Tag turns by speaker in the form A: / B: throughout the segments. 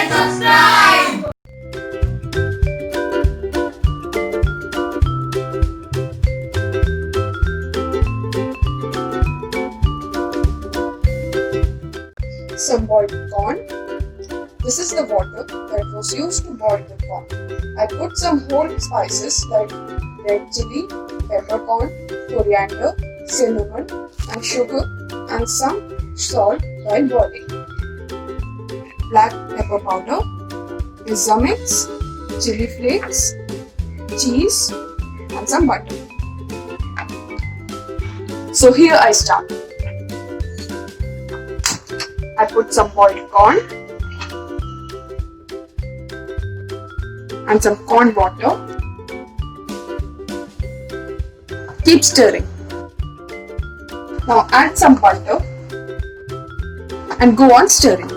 A: and subscribe.
B: Some boiled corn. This is the water that was used to boil the corn. I put some whole spices like red chili, peppercorn, coriander, cinnamon and sugar and some salt while boiling. Black pepper powder, pizza mix, chili flakes, cheese and some butter. So here I start. I put some boiled corn and some corn water. Keep stirring. Now add some butter and go on stirring.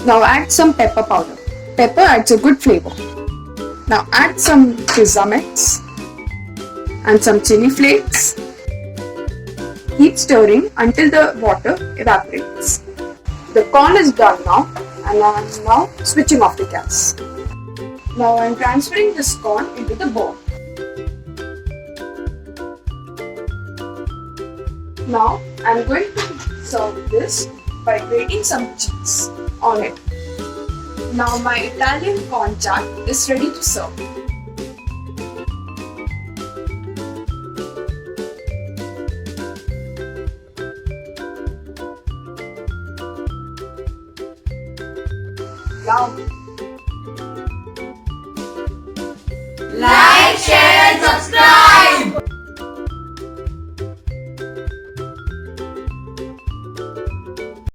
B: Now add some pepper powder. Pepper adds a good flavor. Now add some pizza mix and some chili flakes. Keep stirring until the water evaporates. The corn is done now and I am now switching off the gas. Now I am transferring this corn into the bowl. Now I am going to serve this by grating some cheese on it. Now my Italian corn chaat is ready to serve.
A: Like, share and subscribe.